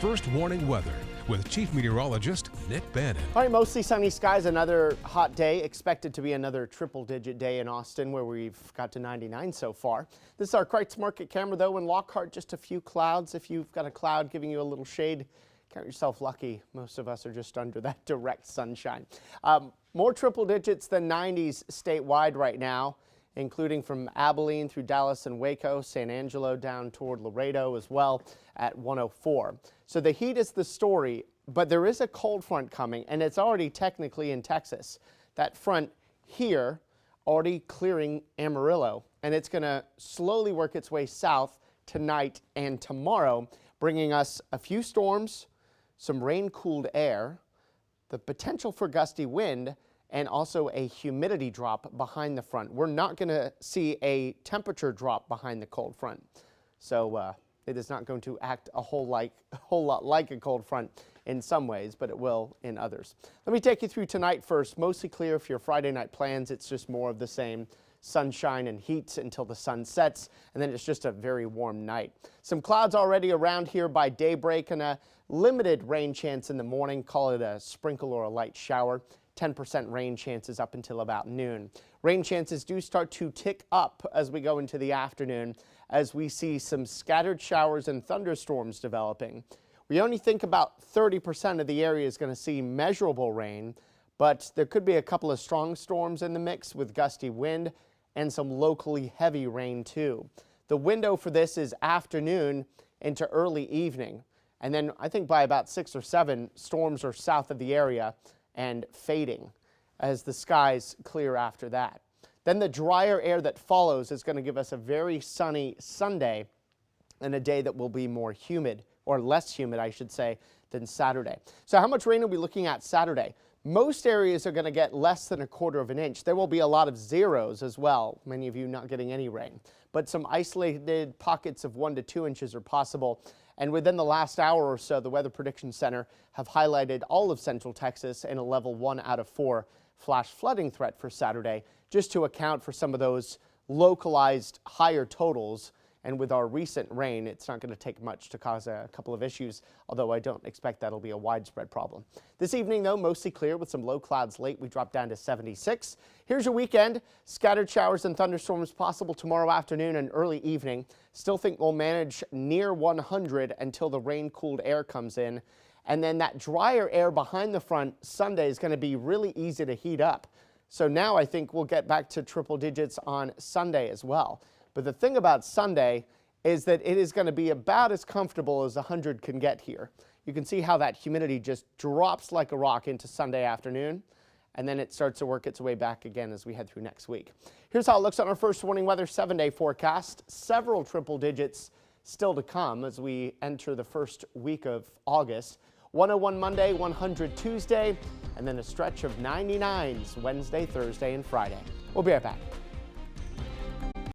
first warning weather with Chief Meteorologist Nick Bannin. All right, mostly sunny skies, another hot day. Expected to be another triple-digit day in Austin, where we've got to 99 so far. This is our Kreitz Market camera, though. In Lockhart, just a few clouds. If you've got a cloud giving you a little shade, count yourself lucky. Most of us are just under that direct sunshine. More triple digits than 90s statewide right now, including from Abilene through Dallas and Waco, San Angelo down toward Laredo as well at 104. So the heat is the story, but there is a cold front coming, and it's already technically in Texas. That front here already clearing Amarillo, and it's going to slowly work its way south tonight and tomorrow, bringing us a few storms, some rain-cooled air, the potential for gusty wind, and also a humidity drop behind the front. We're not going to see a temperature drop behind the cold front. So it is not going to act a whole lot like a cold front in some ways, but it will in others. Let me take you through tonight first. Mostly clear for your Friday night plans. It's just more of the same. Sunshine and heat until the sun sets, and then it's just a very warm night. Some clouds already around here by daybreak and a limited rain chance in the morning. Call it a sprinkle or a light shower. 10% rain chances up until about noon. Rain chances do start to tick up as we go into the afternoon, as we see some scattered showers and thunderstorms developing. We only think about 30% of the area is going to see measurable rain, but there could be a couple of strong storms in the mix with gusty wind and some locally heavy rain too. The window for this is afternoon into early evening, and then I think by about 6 or 7 storms are south of the area and fading as the skies clear after that. Then the drier air that follows is going to give us a very sunny Sunday and a day that will be more humid, or less humid I should say, than Saturday. So how much rain are we looking at Saturday? Most areas are going to get less than 1/4 of an inch. There will be a lot of zeros as well, many of you not getting any rain. But some isolated pockets of 1 to 2 inches are possible. And within the last hour or so, the Weather Prediction Center have highlighted all of Central Texas in a level 1 out of 4 flash flooding threat for Saturday, just to account for some of those localized higher totals. And with our recent rain, it's not going to take much to cause a couple of issues, although I don't expect that'll be a widespread problem. This evening, though, mostly clear with some low clouds late. We drop down to 76. Here's your weekend. Scattered showers and thunderstorms possible tomorrow afternoon and early evening. Still think we'll manage near 100 until the rain-cooled air comes in. And then that drier air behind the front Sunday is going to be really easy to heat up. So now I think we'll get back to triple digits on Sunday as well. But the thing about Sunday is that it is going to be about as comfortable as 100 can get here. You can see how that humidity just drops like a rock into Sunday afternoon, and then it starts to work its way back again as we head through next week. Here's how it looks on our first warning weather 7-day forecast. Several triple digits still to come as we enter the first week of August. 101 Monday, 100 Tuesday, and then a stretch of 99s Wednesday, Thursday, and Friday. We'll be right back.